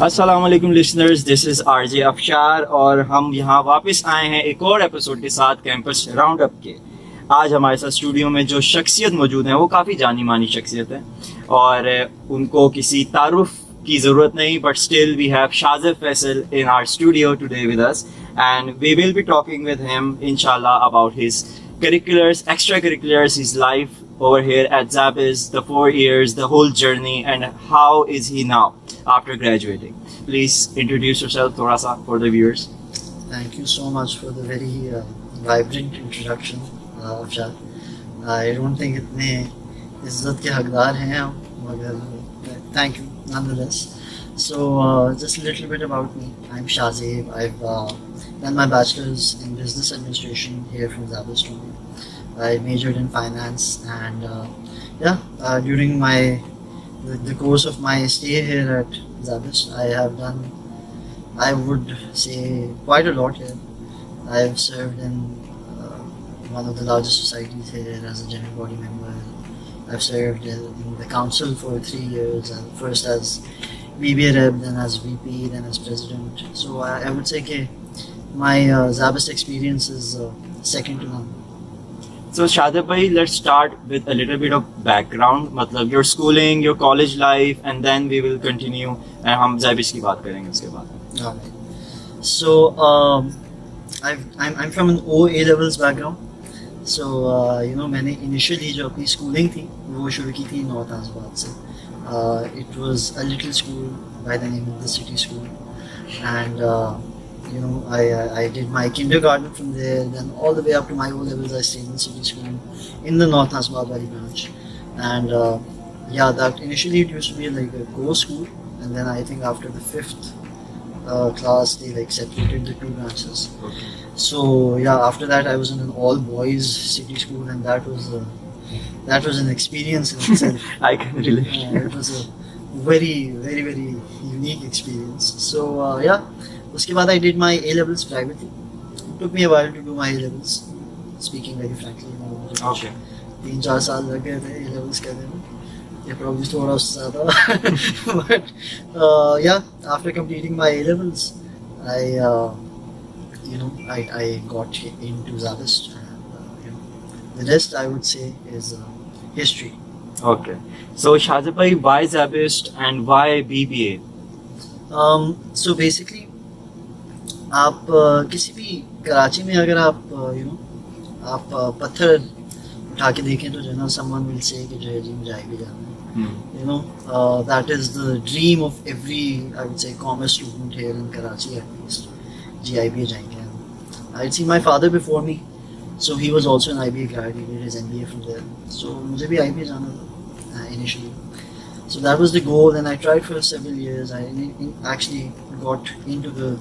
अस्सलाम वालेकुम listeners, this is RJ अफशार और हम यहाँ वापस आए हैं एक और एपिसोड के साथ कैंपस राउंड अप के। आज हमारे साथ स्टूडियो में जो शख्सियत मौजूद हैं वो काफ़ी जानी मानी शख्सियत है और उनको किसी तारुफ की ज़रूरत नहीं, but still we have Shahzaib Faisal in our studio today with us and we will be talking with him इंशाल्लाह about his curriculars, extracurriculars, his life over here at ZABIST, the 4 years, the whole journey, and how is he now after graduating. Please introduce yourself, thoda sa, for the viewers. Thank you so much for the very vibrant introduction, Afshar. I don't think इतने इज्जत के हकदार हैं हम, मगर thank you nonetheless. So just a little bit about me. I'm Shahzaib. I've done my bachelor's in business administration here from ZABIST. I majored in finance, and during the course of my stay here at ZABIST, I have done, I would say, quite a lot here. I have served in one of the largest societies here as a general body member. I've served in the council for 3 years, first as BBA rep, then as VP, then as president. So I would say that my ZABIST experience is second to none. So Shahzaib bhai, let's start with a little bit of background, मतलब your schooling, your college life, and then we will continue and हम ZABIST की बात करेंगे उसके बाद. Alright. So I'm from an O A levels background. So मैंने initially जो अपनी schooling थी वो शुरू की थी नॉर्थ आसबाद से. It was a little school by the name of the city school, and I did my kindergarten from there. Then all the way up to my O levels, I stayed in city school in the North Hasbabari branch, and that initially it used to be like a go school, and then I think after the 5th class they like separated the 2 branches. Okay. So after that I was in an all boys city school, and that was an experience in itself. I can relate. It was a very, very, very unique experience. So उसके बाद I did my A levels privately. It took me a while to do my A levels. Speaking very frankly, Okay. 3-4 साल लग गए थे A levels करने में. ये probably थोड़ा उससे ज़्यादा. But after completing my A levels, I got into ZABIST, and the rest I would say is history. Okay. So Shahzaib bhai, why ZABIST and why BBA? So basically, आप किसी भी कराची में अगर आप आप पत्थर उठा के देखें तो जो है ना someone will say कि जो है जी मुझे IB जाना है. That is the dream of every, I would say, commerce student here in Karachi at least. Ji IB जाएंगे. I'd seen my father before me, so he was also an IB grad. He did his MBA from there. So मुझे भी IB जाना था initially. So that was the goal, and I tried for several years. I actually got into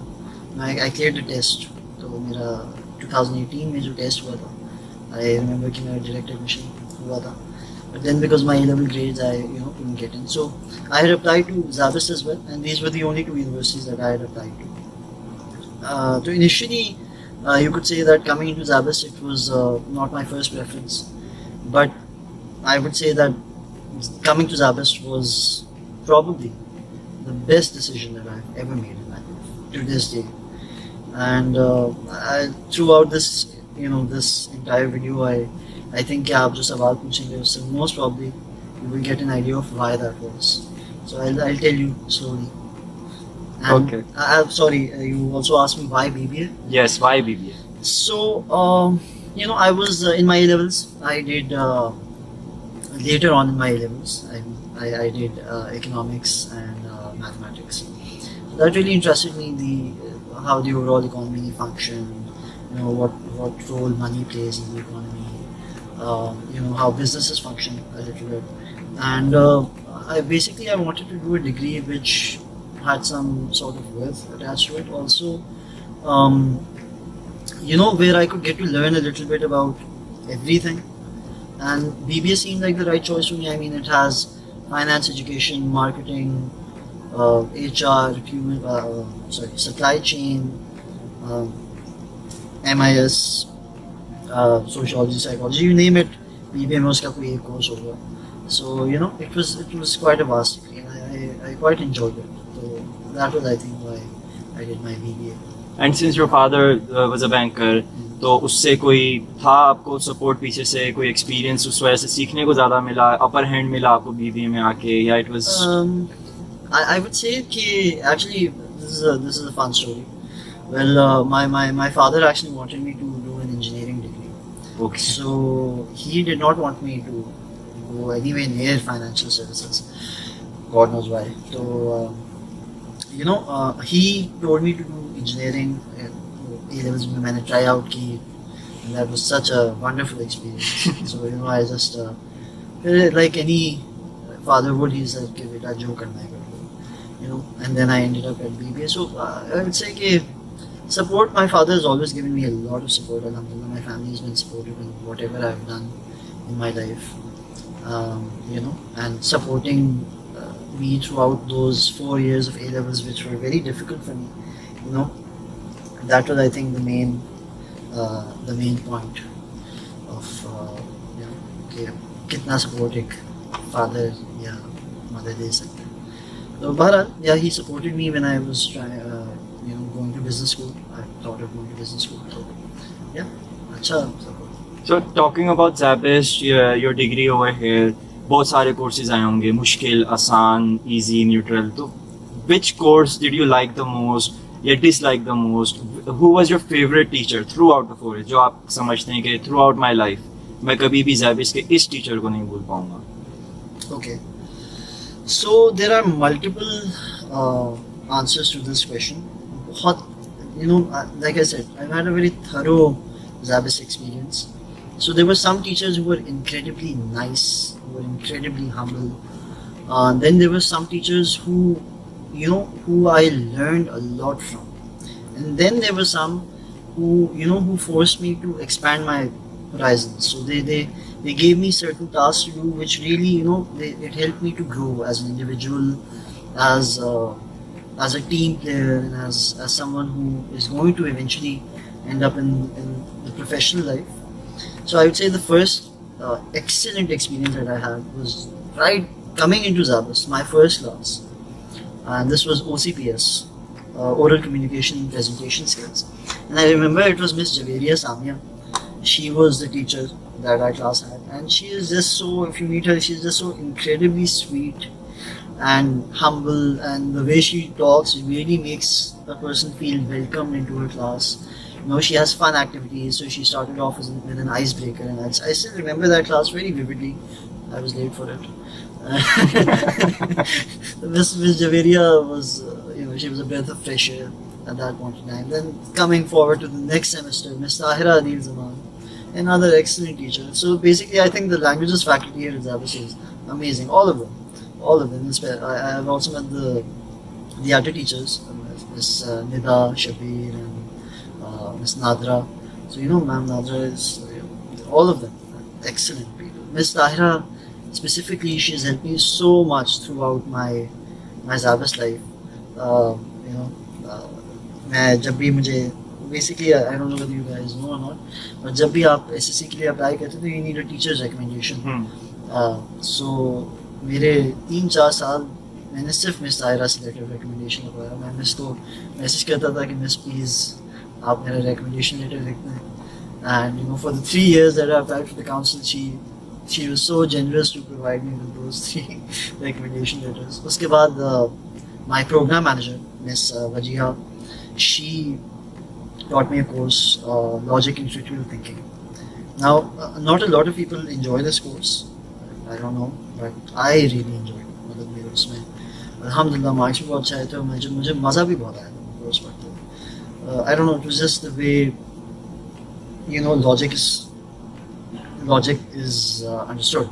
I cleared the test. तो मेरा 2018 में जो test हुआ था, I remember कि मेरा direct admission हुआ था. But then because my A-level grades, I couldn't get in. So I had applied to ZABIST as well, and these were the only 2 universities that I had applied to. So initially, you could say that coming into ZABIST, it was not my first preference, but I would say that coming to ZABIST was probably the best decision that I've ever made in my life to this day. And throughout this this entire video, I think आप जो सवाल पूछेंगे उससे most probably you will get an idea of why that was. So I'll tell you slowly. And, Okay. Sorry, you also asked me why BBA. Yes, why BBA? So I was in my A levels. I did later on in my A levels. I did economics and mathematics. That really interested me, how the overall economy functioned, what role money plays in the economy, how businesses function a little bit. And I wanted to do a degree which had some sort of worth attached to it. Also, where I could get to learn a little bit about everything. And BBA seemed like the right choice for me. I mean, it has finance, education, marketing, HR, supply chain, MIS, sociology, psychology, you name it, BBA में उसका कोई एक course होगा. So you know, it was quite a vast degree, and I quite enjoyed it. So that was, I think, why I did my BBA. And since your father was a banker, तो उससे कोई था आपको support पीछे से, कोई experience उस वजह से सीखने को ज़्यादा मिला, अपर हैंड मिला आपको बीबीए में आके, या it was? I would say that actually this is a fun story. Well, my father actually wanted me to do an engineering degree. Okay. So he did not want me to go anywhere near financial services. God knows why. So you know, he told me to do engineering. A-levels में मैंने try out की, and that was such a wonderful experience. So you know, I just like any father would, he said कि बेटा जो करना है कर लो, you know. And then I ended up at BBA. So I would say कि support, my father has always given me a lot of support. Alhamdulillah, my family has been supportive in whatever I've done in my life, you know, and supporting me throughout those 4 years of A-levels, which were very difficult for me, you know. That was, I think, the main point of you know, कि कितना support एक father या mother दे सकते हैं. So बहरहाल, yeah, he supported me when I was you know, going to business school. I thought of going to business school. So yeah, अच्छा support. So talking about ZABIST, your degree over here, बहुत सारे courses आए होंगे, मुश्किल, आसान, easy, neutral. तो which course did you like the most या dislike the most? Who was your favorite teacher throughout the 4 years, जो आप समझते हैं कि throughout my life मैं कभी भी ZABIST के इस टीचर को नहीं भूल पाऊंगा? Okay, so there are multiple answers to this question. बहुत, you know, like I said, I've had a very thorough ZABIST experience. So there were some teachers who were incredibly nice, who were incredibly humble. Then there were some teachers who, you know, who I learned a lot from. And then there were some who, you know, who forced me to expand my horizons. So they gave me certain tasks to do, which really, you know, it helped me to grow as an individual, as a team player, and as someone who is going to eventually end up in the professional life. So I would say the first excellent experience that I had was right coming into ZABIST, my first class. And this was OCPS, Oral Communication and Presentation Skills. And I remember it was Miss Javeria Samia. She was the teacher that our class had. And she is just so, if you meet her, she's just so incredibly sweet and humble. And the way she talks really makes a person feel welcomed into her class. You know, she has fun activities. So she started off with an icebreaker. And I still remember that class very vividly. I was late for it. Miss Javeria was, you know, she was a breath of fresh air at that point in time. Then coming forward to the next semester, Miss Tahira Adil Zaman, another excellent teacher. So basically, I think the languages faculty here at ZABIST is amazing. All of them. I have also met the other teachers, Miss Nida, Shabir, and Miss Nadra. So you know, Ma'am Nadra is, you know, all of them excellent people. Miss Tahira, specifically, she's helped me so much throughout my ZABIST life. You know, मैं जब भी मुझे basically, I don't know whether you guys know or not, but जब भी आप SSC के लिए apply करते हो तो you need a teacher's recommendation. So मेरे 3-4 साल मैंने सिर्फ मिस ताहिरा से लेटर recommendation लगवाया. मैं मिस को मैसेज करता था कि मिस प्लीज़ आप मेरा recommendation letter लिख दें. And you know, for the 3 years that I applied for the council, she was so generous to provide me with those 3 recommendation letters. उसके बाद my program manager, Miss Wajiha, she taught me a course, Logic and Critical Thinking. Now, not a lot of people enjoy this course. I don't know, but I really enjoyed it. मतलब मेरे उसमें अल्हम्दुलिल्लाह marks भी बहुत अच्छे आए थे और मुझे मज़ा भी बहुत आया था कोर्स पढ़ते हुए. I don't know, it was just the way, you know, logic is understood.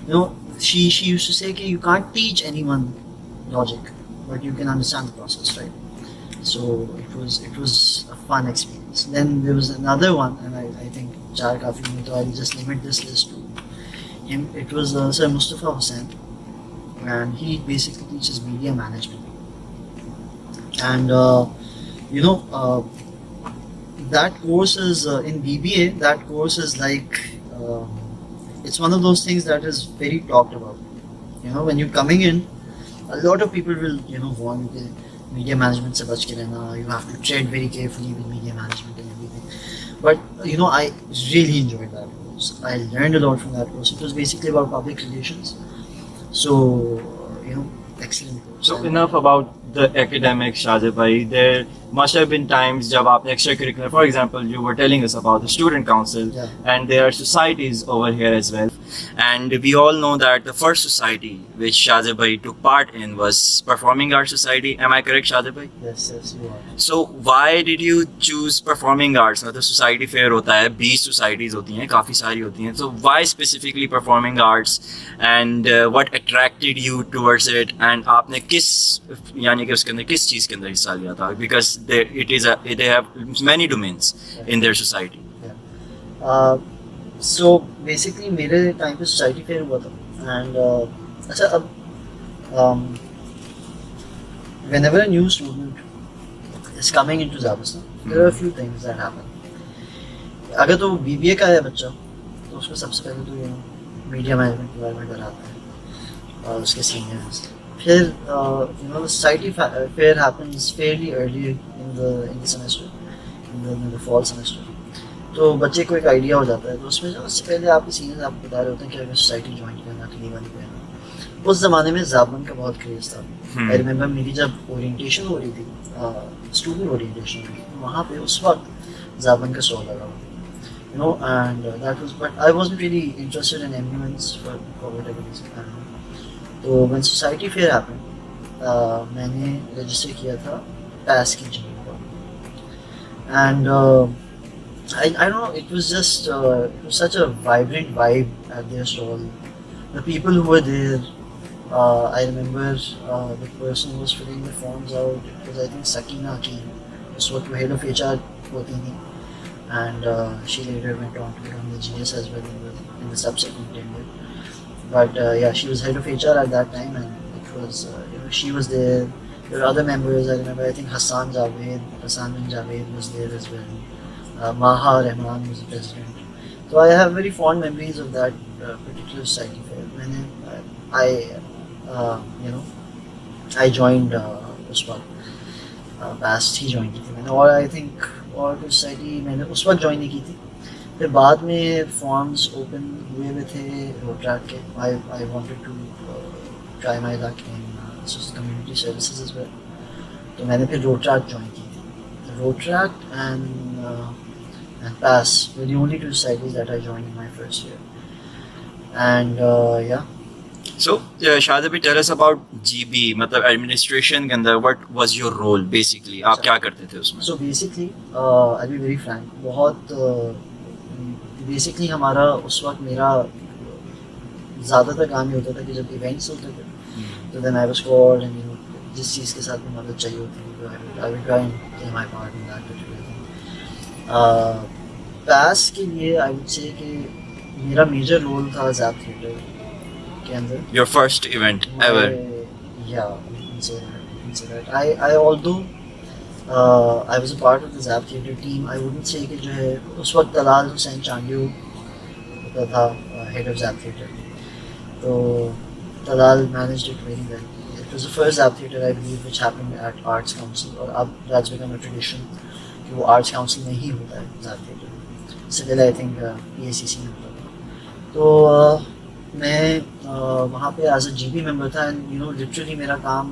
You know, she used to say that you can't teach anyone logic, but you can understand the process, right? So it was a fun experience. Then there was another one, and I think Char Kafi mein, so I'll just limit this list to him. It was Sir Mustafa Hussain, and he basically teaches media management. And you know, that course is in BBA. That course is like it's one of those things that is very talked about. You know, when you're coming in, a lot of people will, you know, warn you media management se bach ke rehna, you have to tread very carefully with media management and everything. But you know, I really enjoyed that course. I learned a lot from that course. It was basically about public relations. So you know, excellent course. So enough about the academics, Shahzaib bhai. There must have been times jab aapne extracurricular, for example, you were telling us about the student council, Yeah. and there are societies over here as well. And we all know that the first society which Shahzaib bhai took part in was Performing Arts Society. Am I correct, Shahzaib bhai? Yes, you are. So why did you choose Performing Arts? मतलब society fair होता है, 20 societies होती हैं, काफ़ी सारी होती हैं. So why specifically Performing Arts, and what attracted you towards it? And आपने किस यानी कि उसके अंदर किस चीज़ के अंदर हिस्सा लिया था? Because they have many domains in their society. So basically मेरे टाइम पे सोसाइटी फेयर हुआ था. And अच्छा, अब whenever a new student is coming into ZABIST, there are a few things that happen. अगर तो BBA का है बच्चा, तो उसको सबसे पहले तो ये मीडिया मैनेजमेंट के बारे में डराता है और उसके सीनियर्स. फिर you know, the society fair happens fairly early in the semester, in the fall semester. तो बच्चे को एक आइडिया हो जाता है. तो उसमें उससे पहले आपके सीनियर्स आपको बता रहे होते हैं कि अगर सोसाइटी ज्वाइन करना, खलीवा नहीं करना. उस ज़माने में ज़ाबन का बहुत क्रेज़ था. आई रिमेंबर मेरी जब ओरिएंटेशन हो रही थी, स्टूडेंट ओरिएंटेशन, वहाँ पे उस वक्त ज़ाबन का स्टॉल लगा हुआ. You know, and that was, but I wasn't really interested in ambulance for whatever reason. तो when society fair happened, मैंने रजिस्टर किया था PAS की जीवन पर. And I don't know, it was just it was such a vibrant vibe at their stall. The people who were there, I remember the person who was filling the forms out, it was I think Sakina ki, was what head of HR hoti thi. And she later went on to become the GS as well in the subsequent tenure. But yeah, she was head of HR at that time, and it was you know, she was there. There were other members. I remember, I think Hassan bin Javed was there as well. Maha Rahman was the president. So I have very fond memories of that particular society fair. When I joined उस वक्त past ही join की थी मैंने, और I think और कुछ society मैंने उस वक्त ज्वाइन नहीं की थी. फिर बाद में फॉर्म्स ओपन हुए हुए थे रोट्रैक के. I wanted to try my luck in community services as well. तो मैंने फिर रोट्रैक ज्वाइन की थी. रोट्रैक एंड पास वर the only two societies that I joined in my first year. And yeah So, Shahzaib, tell us about GB, मतलब administration के अंदर what was your role basically? आप क्या करते थे उसमें? So basically, I'll be very frank, बहुत basically हमारा उस वक्त मेरा ज़्यादातर काम ये होता था कि जब events होते थे, तो then I was called and you know, जिस चीज़ के साथ भी मदद चाहिए होती थी, I would try and play my part in that particular thing. PAS के लिए I would say कि मेरा major role था ZAB theatre के अंदर. Your first event ever? Yeah, you can say that. I although I was a part of the ZAB theatre team, I wouldn't say कि जो है उस वक्त तलाल हुसैन चांडियो होता था head of ZAB theatre. तो Talal managed it very well. It was the first ZAB theatre I believe which happened at Arts Council, और अब that's become a tradition कि वो Arts Council में ही होता है ZAB theatre. इससे पहले I think PACC में होता था. तो मैं वहाँ पे एज अ जीबी मेंबर था. एंड यू नो लिटरली मेरा काम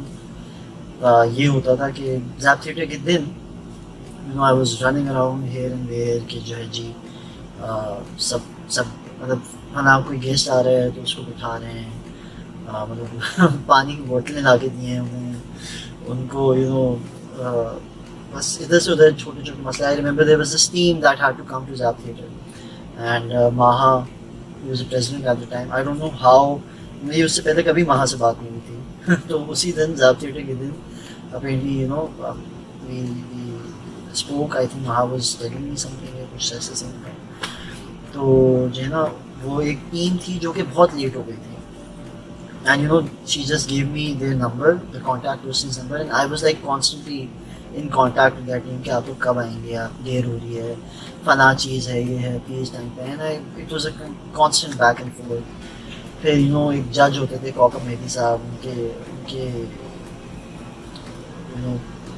ये होता था कि ZAB थिएटर के दिन you know I was running around here and there कि जो है जी सब मतलब खाना कोई गेस्ट आ रहे हैं तो उसको बिठा रहे हैं, मतलब पानी की बोतलें ला के दिए हैं उन्हें, उनको यू नो बस इधर से उधर छोटे छोटे मसले. I remember there was this team that had to come to ZAB theatre and Maha he was the president at the time. I don't know how, मेरी उससे पहले कभी माहा से बात नहीं हुई थी. तो उसी दिन ZAB theatre के दिन apparently you know we spoke. I think Maha was telling me something या कुछ ऐसे something. तो जो है ना वो एक टीम थी जो कि बहुत लेट हो गई थी. And you know she just gave me their number, the contact person's number, and I was like constantly in contact with that team कि आप लोग कब आएंगे, आप देर हो रही है, फना चीज़ है, ये है, प्लीज़ टाइम पे, and it was a constant back and forth. फिर यू नो एक जज होते थे कौकब मेहदी साहब, उनके you know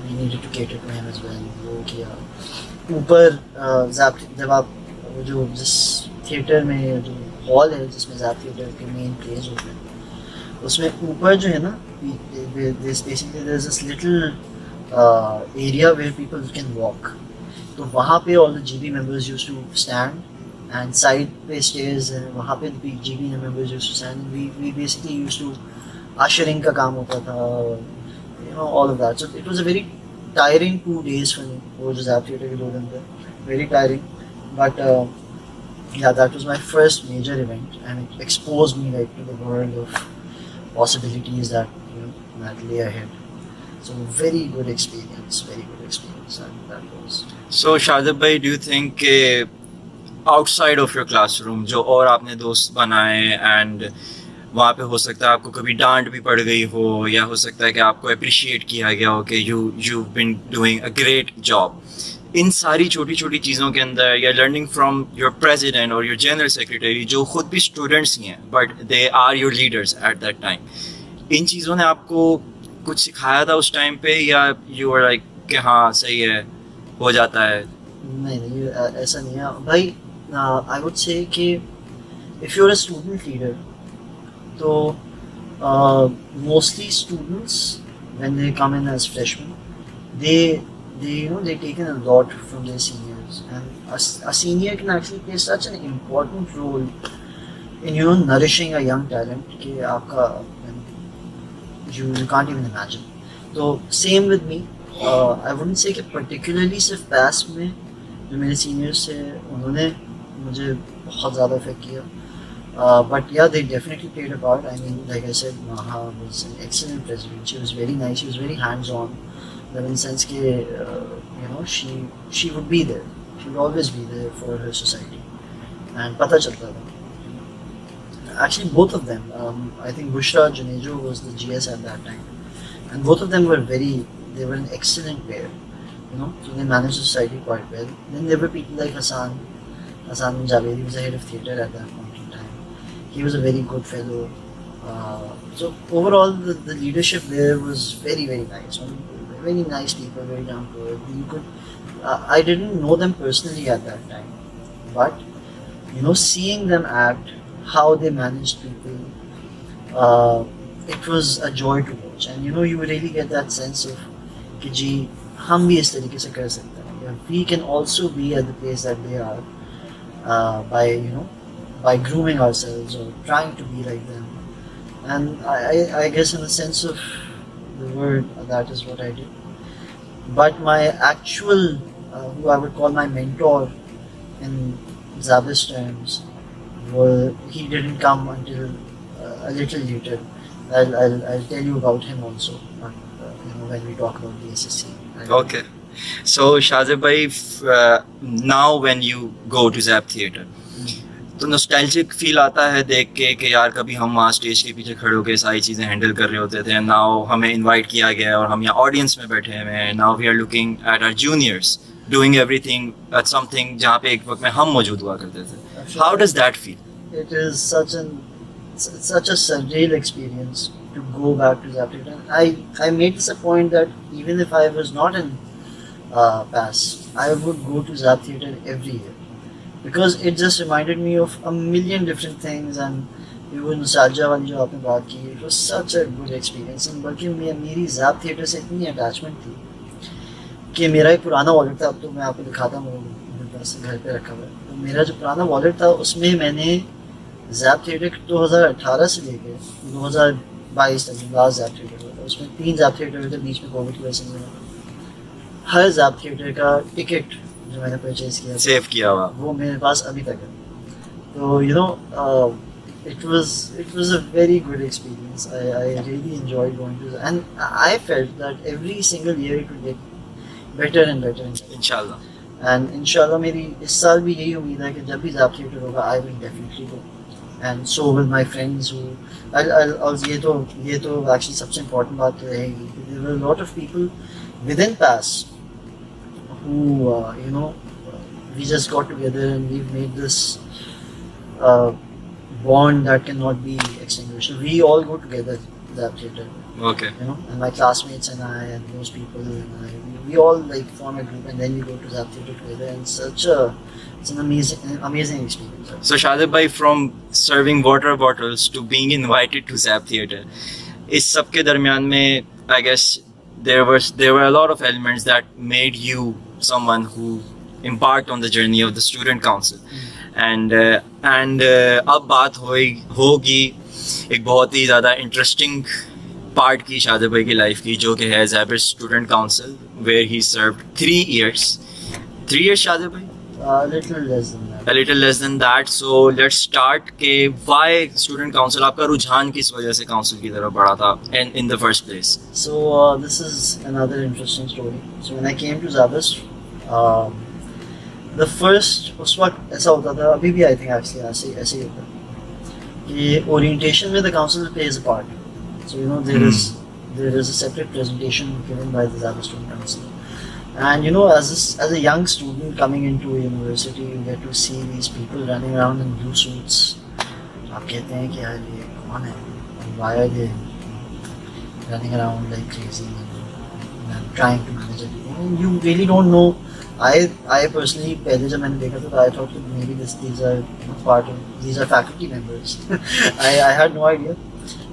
we needed to cater to him as well, वो किया। ऊपर जब आप वो जो जिस थिएटर में जो हॉल है जिसमें ज़ैब थिएटर के मेन प्लेस होते हैं, उसमें ऊपर जो है ना, basically there is this little area where people can walk. तो वहाँ पे all the GB members used to stand, and side पे स्टेयर्स है, वहाँ पे GB members used to stand, we basically used to ushering का काम होता था, you know, all of that. So it was a very tiring 2 days for me. वो जो ज़ैब थिएटर के 2 दिन थे, very tiring, but yeah, that was my first major event, and it exposed me like to the world of possibilities that, you know, that lay ahead. So very good experience, that was. So शाहज़ाब भाई, do you think outside of your classroom जो और आपने दोस्त बनाए, and वहाँ पे हो सकता है आपको कभी डांट भी पड़ गई हो, या हो सकता है कि आपको अप्रिशिएट किया गया हो कि you been doing a great job, इन सारी छोटी छोटी चीज़ों के अंदर, या लर्निंग फ्रॉम योर प्रेसिडेंट और योर जनरल सेक्रेटरी जो खुद भी स्टूडेंट्स ही हैं but they are your leaders at that time, इन चीज़ों ने आपको कुछ सिखाया था उस टाइम पे, या यू आर लाइक कि हाँ सही है, हो जाता है? नहीं, ऐसा नहीं है भाई। आई वुड से कि if you are a student leader, तो mostly students when they come in as freshmen, they you know they take in a lot from their seniors, and a senior can actually play such an important role in, you know, nourishing a young talent कि आपका you can't even imagine. So same with me. I wouldn't say कि particularly सिर्फ PAS में जो मेरे seniors थे उन्होंने मुझे बहुत ज़्यादा इफेक्ट किया. But yeah, they definitely played a part. I mean, like I said, Maha was an excellent president. She was very nice. She was very hands-on. In the sense that, you know, she would be there. She would always be there for her society. And pata chalta tha. Actually, both of them. I think Bushra Junejo was the GS at that time, and both of them were they were an excellent pair. You know, so they managed the society quite well. Then there were people like Hassan Javed. He was the head of theatre at that point. He was a very good fellow. So overall, the leadership there was very, very nice. Very nice people, very down to earth. You could, I didn't know them personally at that time, but you know, seeing them act, how they managed people, it was a joy to watch. And you know, you really get that sense of कि जी हम भी इस तरीके से कर सकते हैं. We can also be at the place that they are, by, you know, by grooming ourselves or trying to be like them. And I guess in the sense of the word, that is what I did. But my actual, who I would call my mentor in ZABIST terms, he didn't come until a little later. I'll tell you about him also, you know, when we talk about the SSC. Okay. So Shahzaib bhai, now when you go to ZAB Theatre, तो nostalgic feel आता है देख के कि यार कभी हम वहाँ स्टेज के पीछे खड़े होकर सारी चीज़ें हैंडल कर रहे होते थे, नाउ हमें इनवाइट किया गया है और हम यहाँ ऑडियंस में बैठे हुए हैं, now we are looking at our juniors doing everything at something जहाँ पे एक वक्त में हम मौजूद हुआ करते थे. How does that feel? It is such a surreal experience to go back to that. And I made this a point that even if I was not in PAS, I would go to ZAB Theatre every year, because it just reminded me of a million different things. And even nostalgia वाली जो आपने बात की, it was such a good experience. And बल्कि मेरी ZAB Theatre से इतनी attachment थी कि मेरा एक पुराना वॉलेट था, अब तो मैं आपको दिखाता हूँ, मेरे पास घर पे रखा हुआ है. तो मेरा जो पुराना वॉलेट था उसमें मैंने ZAB Theatre 2018 से लेके 2022 तक लास्ट ZAB Theatre हुआ था, उसमें 3 ZAB Theatre हुए थे, बीच में कोविड की वजह से हर ZAB Theatre का टिकट जो मैंने परचेज किया, सेव किया हुआ, वो मेरे पास अभी तक है. तो you know it was a very good experience. I really enjoyed going to, and I felt that every single year it would get better and better. इंशाल्लाह. And इंशाल्लाह मेरी इस साल भी यही उम्मीद है कि जब भी ZAB Theatre होगा, I will definitely go. And so will my friends who और ये तो actually सबसे important बात तो रहेगी. There were a lot of people within PAS who we just got together and we've made this bond that cannot be extinguished. So we all go together that theater. Okay. And my classmates and I and those people and we all like form a group and then we go to Zap Theater together, and it's an amazing experience. So Shahzaib bhai, from serving water bottles to being invited to Zap Theater, इस सब के दरमियान में I guess there were a lot of elements that made you someone who embarked on the journey of the student council. And अब बात होगी एक बहुत ही ज़्यादा इंटरेस्टिंग पार्ट की शाहज़ाब भाई की लाइफ की, जो कि है ZABIST Student Council, where he served 3 years. 3 years शाहज़ाब भाई? A little less than that. A little less than that. So let's start के why Student Council, आपका रुझान किस वजह से council की तरफ बढ़ा था in the first place? So this is another interesting story. So when I came to ZABIST, the first उस वक्त ऐसा होता था, अभी भी I think actually ऐसे ही होता है कि orientation में the council plays a part. So there is a separate presentation given by the ZABIST Student Council, and as a young student coming into a university, you get to see these people running around in blue suits. आप कहते हैं कि यार ये कौन है? Why are they running around like crazy and trying to manage everything? And you really don't know. I personally पहले जब मैंने देखा था, I thought that maybe these are faculty members. I had no idea.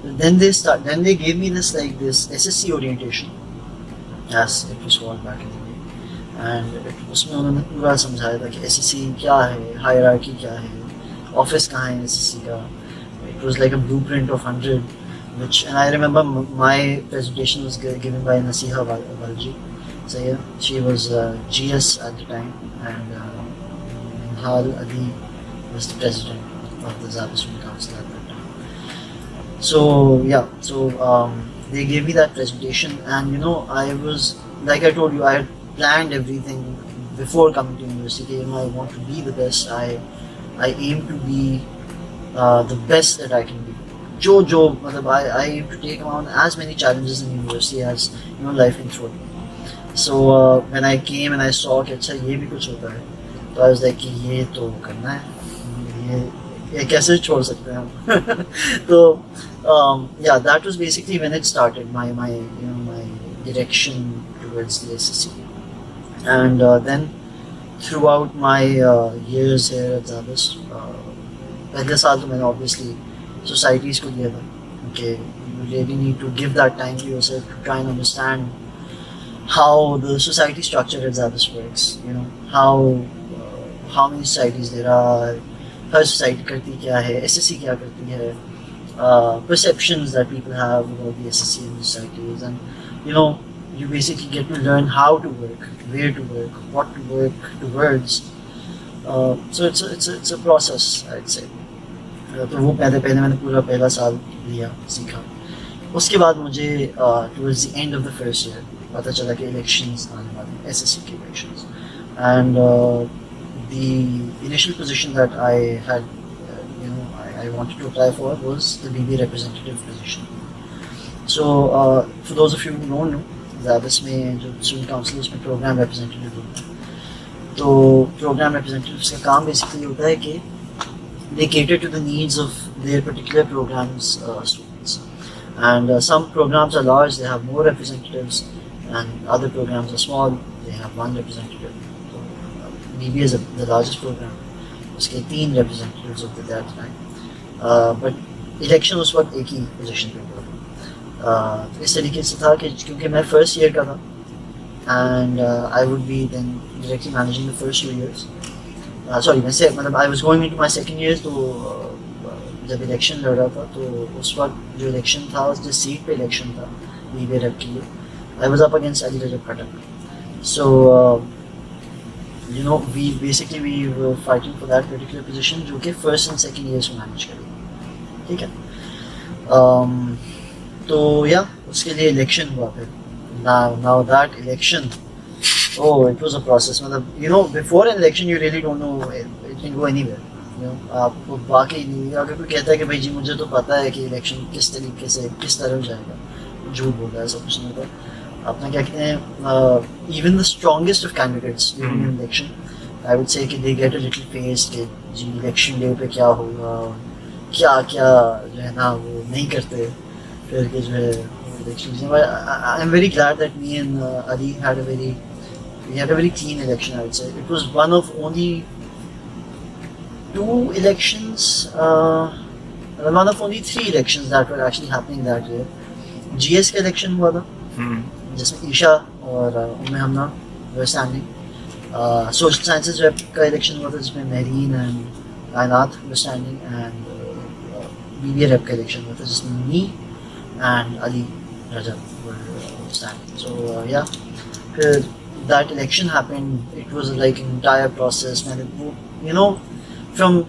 Then they gave me this SSC orientation, as it was called back in the day, and उसमें उन्होंने पूरा समझाया था कि SSC क्या है, hierarchy क्या है, office कहाँ है SSC का. It was like a blueprint of 100, and I remember my presentation was given by Nasiha Valji. So yeah, she was GS at the time, and Hal Ali was the president of the ZABIST Student Council at that time. So yeah, they gave me that presentation, and I was, like I told you, I had planned everything before coming to university. I want to be the best. I aim to be the best that I can be. I aim to take on as many challenges in university as life can throw me. So when I came and I saw कि अच्छा ये भी कुछ होता है, तो I was like कि ये तो करना है, ये कैसे छोड़ सकते हैं हम? So yeah, that was basically when it started my direction towards the SSC, and then throughout my years here at ZABIST, पहले साल तो मैंने obviously societies को दिया था. Okay, you really need to give that time to yourself to try and understand how the society structure at ZABIST works. How many societies there are, her society करती क्या है, SSC क्या करती है, perceptions that people have about the SSC and the societies, and you basically get to learn how to work, where to work, what to work towards. So it's a process, I'd say. तो वो पहले मैंने पूरा पहला साल लिया, सीखा. उसके बाद मुझे towards the end of the first year पता चला कि elections आने वाले हैं, SSC के elections, and the initial position that I had, I wanted to apply for was the BB representative position. So for those of you who don't know, ZABIST में जो student council उसमें program representative होता है. तो program representatives का काम basically होता है कि they cater to the needs of their particular programs students, and some programs are large, they have more representatives, and other programs are small, they have one representative. So BB is the largest program, उसके 3 representatives होते थे at the time. But election उस वक्त एक ही position पे हुआ. इस तरीके से था कि क्योंकि मैं first year का था, and I would be then directly managing the first 2 years. I was going into my second year, तो जब election लड़ रहा था, तो उस वक्त जो election था, जिस seat पे election था BB rep के लिए, I was up against Ali Rajab Khattak. So we were fighting for that particular position, जो कि first and second years को manage करेगा, ठीक है. तो yeah, उसके लिए election हुआ फिर. Now that election, it was a process. Before an election you really don't know, it can go anywhere. आपको बाकी नहीं, अगर कोई कहता है कि भाई जी मुझे तो पता है कि election किस तरीके से किस तरह जाएगा, झूठ बोल रहा है, सब कुछ नहीं होता. अपना क्या कहते हैं, even the strongest of candidates during an election, I would say कि they get a little phase कि जी election day पे क्या होगा, क्या क्या जो है ना वो नहीं करते, फिर के जो है elections. I'm very glad that me and Ali had a very clean election. I would say it was one of only two elections, one of only three elections that were actually happening that year. GS का election हुआ था, जिसमें ईशा और उम्मे हमना were standing. Social sciences rep का election हुआ था, जिसमें Mehreen and कायनात were standing, and BBA rep का election हुआ था, जिसमें me and Ali Rajab were standing. So yeah, फिर that election happened. It was like an entire process, man. You know, from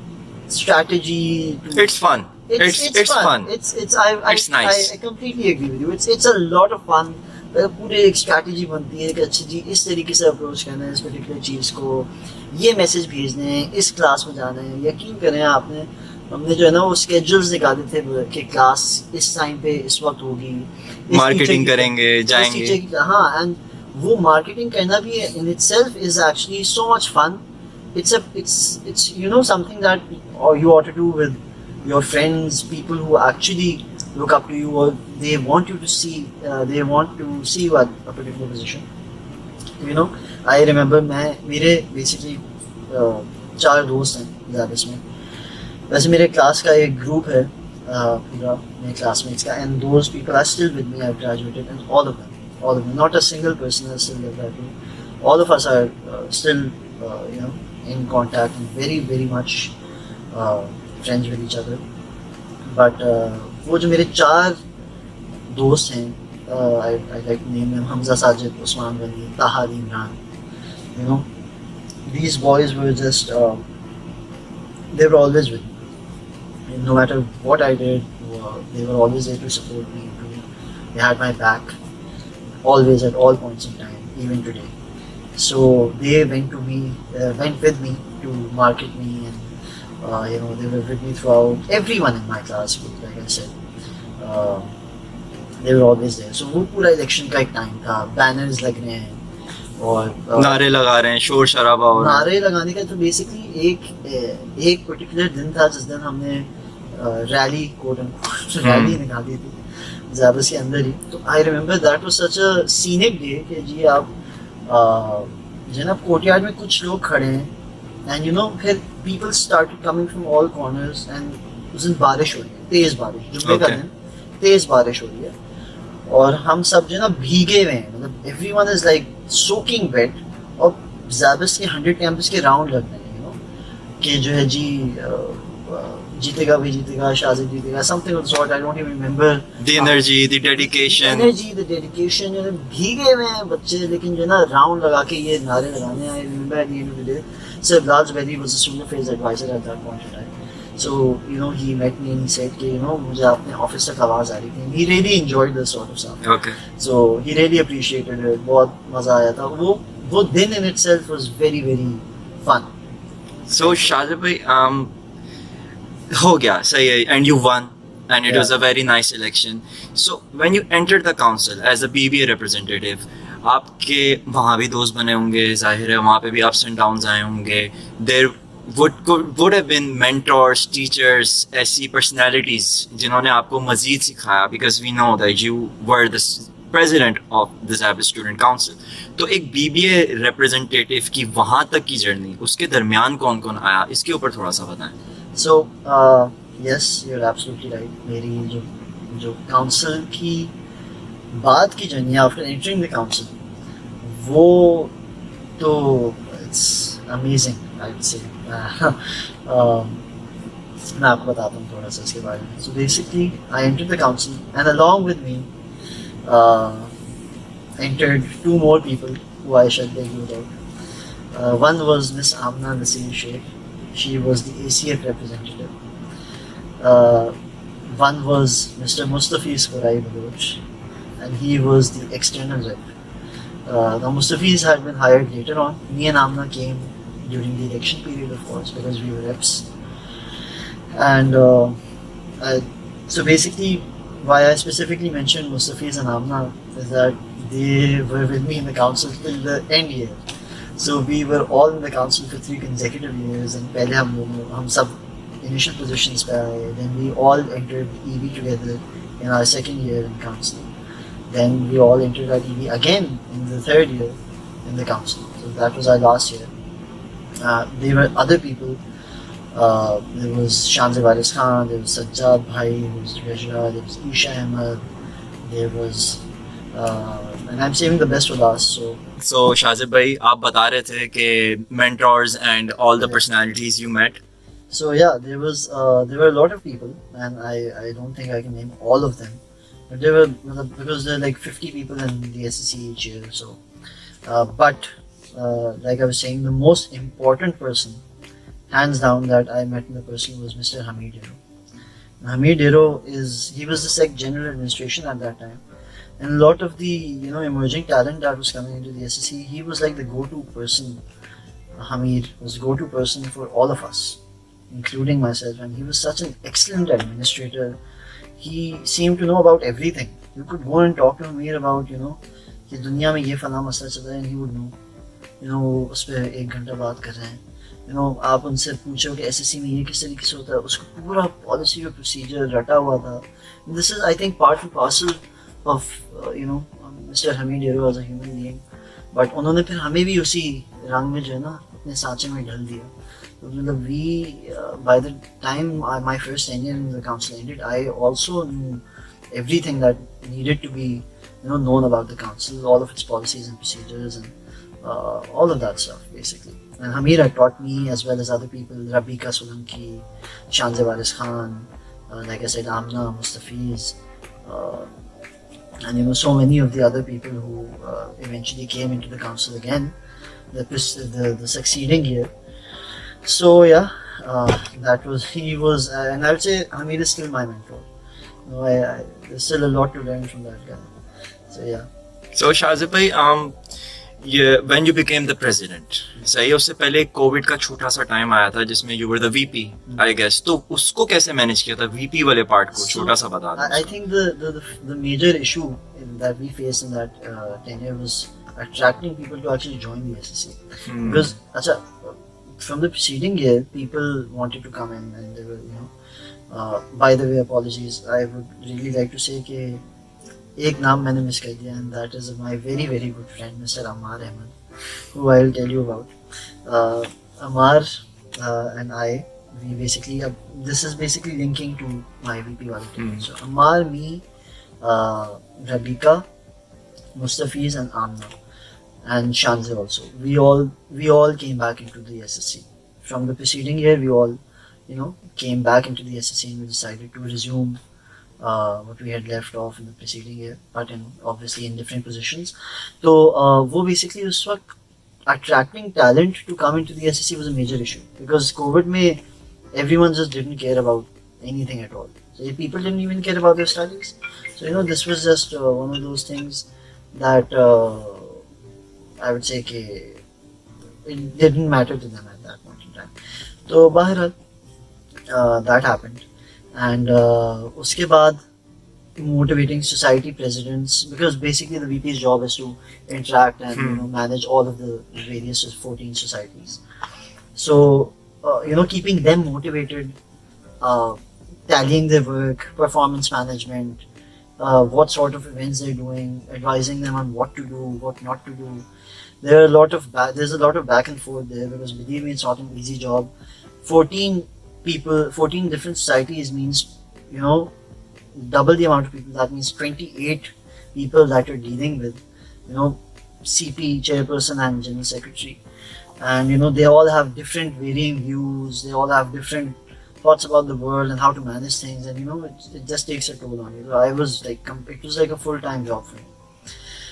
strategy to It's fun. It's fun. It's nice. I completely agree with you. It's a lot of fun. पूरे एक strategy बनती है कि अच्छा जी इस तरीके से approach करना है इस पर्टिकुलर चीज़ को, ये मैसेज भेजने हैं, इस क्लास में जाना है. यकीन करें आपने, हमने जो है ना वो स्केड्यूल्स निकाले थे कि क्लास इस टाइम पे इस वक्त होगी, मार्केटिंग करेंगे, जाएंगे. हाँ, एंड वो मार्केटिंग करना भी in itself is actually so much fun. It's you know something that you ought to do with your friends, people who actually look up to you, or they want you to see you at a particular position. You know, I remember मेरे basically 4 दोस्त हैं ज़ाबिस्ट में. वैसे मेरे class का एक group है पूरा मेरे क्लासमेट्स का, and those people are still with me. I've graduated, and all of them, not a single person has still left that group. All of us are still you know in contact and very very much friends with each other. But वो जो मेरे 4 दोस्त हैं, I like to name them Hamza, Sajid, Usman, Wali, Taha, Imran. You know, these boys were just they were always with me. And no matter what I did, they were always there to support me. They had my back always at all points in time, even today. So they went with me to market me, and you know, they were with me throughout. Everyone in my class, like I said, they were always there. So वो पूरा election का एक time था, banners लग रहे हैं और नारे लगा रहे हैं, शोर शराबा हो रहा है. नारे लगाने का तो basically एक particular दिन था जिस दिन हमने रैली रैली निकाली थी ज़ाबिस्ट के अंदर ही. तो I remember that was such a scenic day कि जी आप जनाब कोर्टयार्ड में कुछ लोग खड़े हैं, and you know फिर people started coming from all corners, and उस दिन बारिश हो रही है, तेज़ बारिश, जुम्मे का दिन तेज़ बारिश हो रही है, और हम सब जो ना भीगे हुए हैं, मतलब everyone is like soaking wet, और ज़ाबिस्ट के 100 कैंपस के राउंड लग रहे हैं, you know, कि जो है जी जीतेगा भी जीतेगा, शाहज़ैब जीतेगा, something of the sort. I don't even remember the energy, the dedication, you know, भीगे हुए हैं बच्चे, लेकिन जो ना राउंड लगा के ये नारे लगाने. I remember at the end of the day, Sir Rajbedi was a student affairs advisor at that point in time. So you know, he met me and he said कि you know मुझे अपने office तक आवाज़ आ रही थी. He really enjoyed this sort of stuff. Okay. So he really appreciated it. बहुत मज़ा आया था. वो दिन in itself was very very fun. So Shahzaib bhai, हो गया सही है, and you won, and it was a very nice election. So when you entered the council as a BBA representative, आपके वहाँ भी दोस्त बने होंगे, जाहिर है वहाँ पे भी ups and downs आए होंगे. There would have been mentors, teachers, ऐसी personalities जिन्होंने आपको मज़ीद सिखाया, because we know that you were the president of the ZABIST Student Council. तो एक BBA representative की वहाँ तक की जर्नी, उसके दरमियान कौन कौन आया, इसके ऊपर थोड़ा सा बताएं. So yes, you're absolutely right. मेरी जो council की बाद की journey after entering the council, वो तो it's amazing, I would say. मैं आपको बताता हूँ थोड़ा सा इसके बारे में. So basically, I entered the council, and along with me entered 2 more people who I shall tell you about. One was Miss Amna Nasir Sheikh. She was the ACF representative. One was Mr. Mustafiz Baloch, and he was the external rep. Now Mustafiz had been hired later on. Me and Amna came during the election period, of course, because we were reps. And so basically, why I specifically mentioned Mustafiz and Amna is that they were with me in the council till the end year. So we were all in the council for 3 consecutive years, and पहले हम सब initial positions पे आए. Then we all entered EB together in our second year in council. Then we all entered our EB again in the third year in the council. So that was our last year. There were other people. There was Shahzaib, there was Sajjad Bhai, who was treasurer, there was Isha Ahmed, there was, and I'm saving the best for last. So Shahzaib bhai, आप बता रहे थे कि mentors and all the personalities you met. So yeah, there were a lot of people, and I don't think I can name all of them, but there were, because there are like 50 people in the SSC each year. So, but like I was saying, the most important person, hands down, that I met in the person was Mr. Hameed Hero. Hameed Hero he was the Sec General Administration at that time, and a lot of the emerging talent that was coming into the SSC, he was like the go-to person. Hameed was the go-to person for all of us, including myself, and he was such an excellent administrator. He seemed to know about everything. You could go and talk to Hameed about कि दुनिया में ये फला मसला चल रहा है, and he would know. उस पर 1 घंटा बात कर रहे हैं. आप उनसे पूछो कि SSC में ये किस तरीके से होता है, उसको पूरा पॉलिसी और प्रोसीजर रटा हुआ था. This is, I think, part and parcel of Mr. Hameed Hero as a human being. But उन्होंने फिर हमें भी उसी रंग में जो है ना अपने सांचे में ढल दिया. तो मतलब by the time my first tenure in the council ended, I also knew everything that needed to be known about the council, all of its policies and procedures, and all of that stuff basically. And Hameed had taught me, as well as other people, Rabika Solanki, Shahzaib Khan, like I said, Amna, Mustafiz, and so many of the other people who eventually came into the council again the succeeding year. So yeah, he was, and I would say Hameed is still my mentor. There's still a lot to learn from that guy. So yeah. So Shahzaib bhai, when you became the president, सही है, उससे पहले Covid का छोटा सा time आया था जिसमें you were the VP, I guess. तो उसको कैसे मैनेज किया था, VP वाले पार्ट को छोटा सा बता दो. I think the major issue that we faced in that tenure was attracting people to actually join the SSC. Because from the preceding year, people wanted to come in, and they were, by the way, apologies, I would really like to say कि एक नाम मैंने miss कर दिया, and that is my very very good friend Mr. Ammar Ahmed, who I will tell you about. Ammar and I, we basically, this is basically linking to my VP wali team. So Ammar, me, Rabika, Mustafiz, and Amna, and Shanze also. We all came back into the SSC. From the preceding year, we all came back into the SSC, and we decided to resume what we had left off in the preceding year, but obviously in different positions. So वो basically उस वक्त attracting talent to come into the SSC was a major issue, because COVID में everyone just didn't care about anything at all. So people didn't even care about their studies. So this was just one of those things that I would say कि it didn't matter to them at that point in time. So बहरहाल that happened. And उसके बाद motivating society presidents, because basically the VP's job is to interact and manage all of the various 14 societies. So keeping them motivated, tallying their work, performance management, what sort of events they're doing, advising them on what to do, what not to do. There's a lot of back and forth there, because believe me, it's not an easy job. 14 people, 14 different societies means double the amount of people. That means 28 people that you're dealing with, CP, chairperson, and general secretary, and they all have different varying views. They all have different thoughts about the world and how to manage things, and it just takes a toll on you. So I was like, it was like a full-time job for me.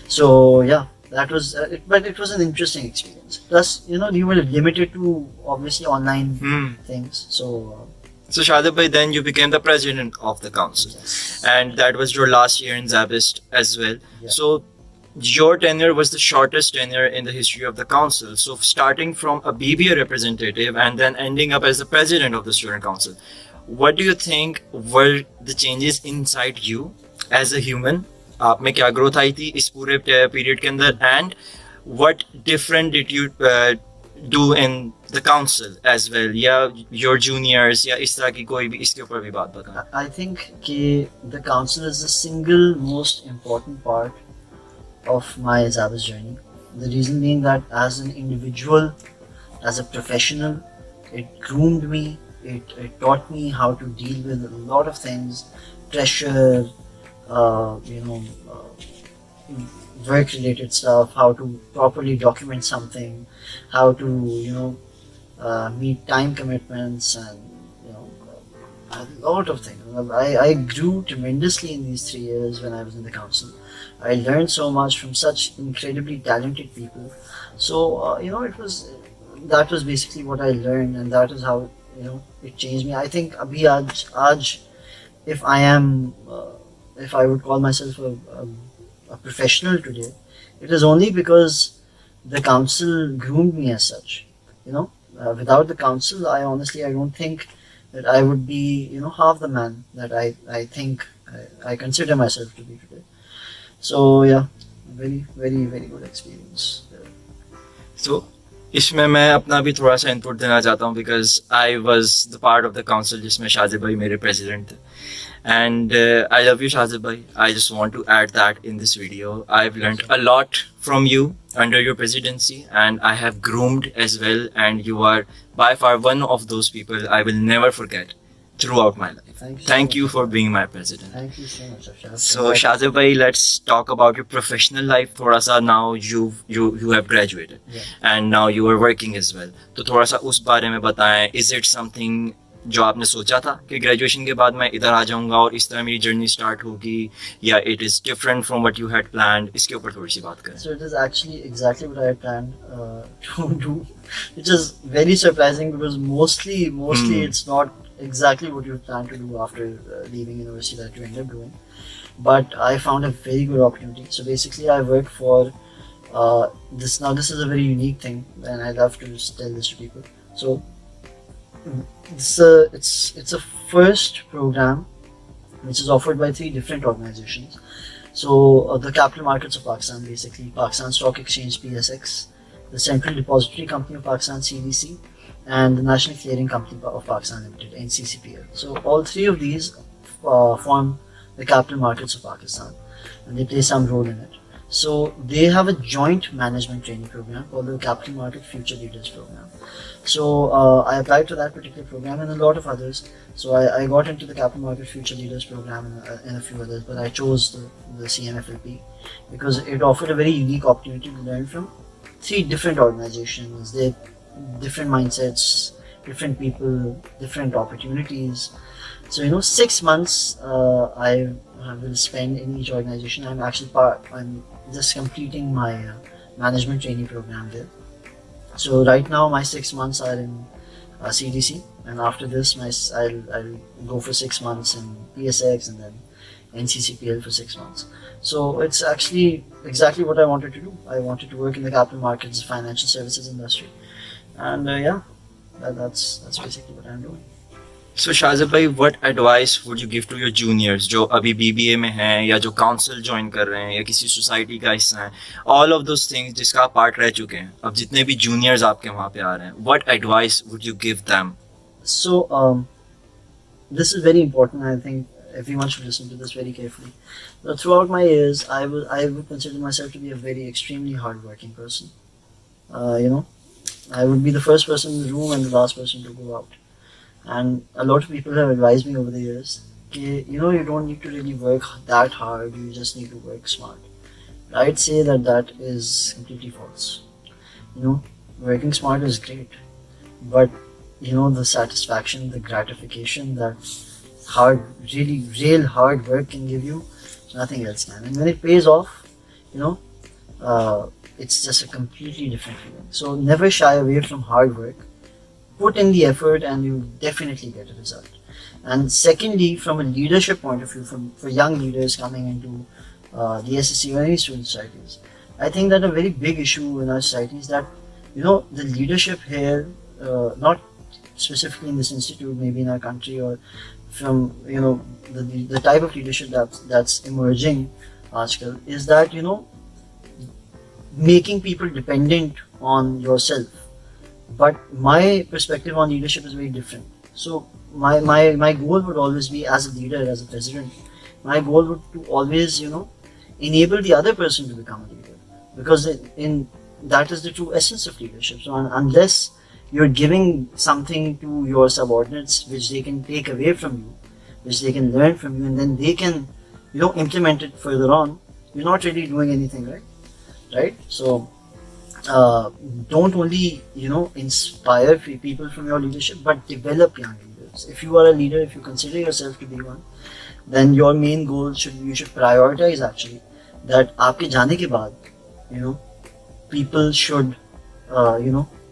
So yeah, that was but it was an interesting experience. Plus you were limited to obviously online things. So Shahzaib bhai, then you became the president of the council. Yes. And that was your last year in ZABIST as well. Yeah. So your tenure was the shortest tenure in the history of the council. So starting from a BBA representative and then ending up as the president of the student council, what do you think were the changes inside you as a human आप में क्या growth आई थी इस पूरे period के अंदर, and what different did you do in the council as well, या your juniors, या इस तरह की कोई भी इसके ऊपर भी बात बताएं. I think कि the council is the single most important part of my ZABIST journey. The reason being that as an individual, as a professional, it groomed me, it taught me how to deal with a lot of things, pressure, work related stuff, how to properly document something, how to, meet time commitments, and, a lot of things. I grew tremendously in these 3 years when I was in the council. I learned so much from such incredibly talented people. So, that was basically what I learned, and that is how, it changed me. I think abhi aaj, if I would call myself a professional today, it is only because the council groomed me as such. Without the council, I don't think that I would be, half the man that I think I consider myself to be today. So yeah, very, very, very good experience. So इसमें मैं अपना भी थोड़ा सा input देना चाहता हूँ, because I was the part of the council जिसमें शाहज़ैब भाई मेरे प्रेसिडेंट थे. And I love you Shahzaib भाई. I just want to add that in this video I have learned a lot from you under your presidency, and I have groomed as well, and you are by far one of those people I will never forget throughout my life. Thank you for being my president. Thank you so much, Shahzaib. So Shahzaib bhai, let's talk about your professional life. थोड़ा सा now you have graduated, Yeah. and now you are working as well. तो थोड़ा सा उस बारे में बताएं. Is it something जो आपने सोचा था कि ग्रेजुएशन के बाद मैं इधर आ जाऊंगा और इस तरह मेरी जर्नी स्टार्ट होगी, या it is different from what you had planned? इसके ऊपर थोड़ी सी बात करें. So it is actually exactly what I had planned to do, which is very surprising because mostly it's not exactly what you plan to do after leaving university that you end up doing. But I found a very good opportunity. So basically, I work for this. Now this is a very unique thing, and I love to just tell this to people. So it's a first program which is offered by 3 different organizations. So the capital markets of Pakistan, basically Pakistan Stock Exchange (PSX), the Central Depository Company of Pakistan (CDC), and the National Clearing Company of Pakistan Limited (NCCPL). So all 3 of these form the capital markets of Pakistan, and they play some role in it. So they have a joint management training program called the Capital Market Future Leaders Program. So I applied to that particular program and a lot of others. So I got into the Capital Market Future Leaders Program and a few others, but I chose the CMFLP because it offered a very unique opportunity to learn from 3 different organizations. They different mindsets, different people, different opportunities. So 6 months I will spend in each organization. I'm just completing my management training program there. So right now my 6 months are in CDC, and after this I'll go for 6 months in PSX and then NCCPL for 6 months. So it's actually exactly what I wanted to do. I wanted to work in the capital markets, financial services industry, and that's basically what I'm doing. So Shahzaib भाई, what advice would you give to your juniors जो अभी BBA में हैं, या जो council join कर रहे हैं, या किसी सोसाइटी का हिस्सा हैं, all of those things जिसका आप पार्ट रह चुके हैं, अब जितने भी जूनियर्स आपके वहाँ पे आ रहे हैं, what advice would you give them? So this is very important. I think everyone should listen to this very carefully. Now, throughout my years, I would consider myself to be a very extremely hardworking person. I would be the first person in the room and the last person to go out. And a lot of people have advised me over the years that you don't need to really work that hard, you just need to work smart. I'd say that is completely false. Working smart is great, but the satisfaction, the gratification that real hard work can give you, nothing else can. And when it pays off, it's just a completely different feeling. So never shy away from hard work. Put in the effort and you definitely get a result. And secondly, from a leadership point of view, for young leaders coming into the SSC or any student societies, I think that a very big issue in our society is that the leadership here, not specifically in this institute, maybe in our country, or from the type of leadership that's emerging आजकल is that making people dependent on yourself. But my perspective on leadership is very different. So my goal would always be, as a leader, as a president, my goal would to always enable the other person to become a leader, because in that is the true essence of leadership. So unless you're giving something to your subordinates which they can take away from you, which they can learn from you, and then they can implement it further on, you're not really doing anything, right? So don't only inspire people from your leadership, but develop young leaders. If you are a leader, if you consider yourself to be one, then your main goal you should prioritize actually that आपके जाने के बाद people should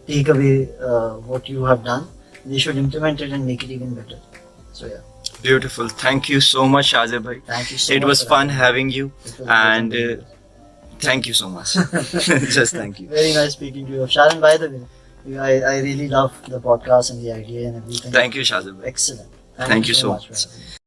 take away what you have done. They should implement it and make it even better. So yeah. Beautiful. Thank you so much, Shahzaib bhai. Thank you so It much. was fun having you, and thank you so much. Just thank you. Very nice speaking to you. Sharon, by the way, I really love the podcast and the idea and everything. Thank you, Shahzaib bhai. Excellent. Thank you so much. much. Brother.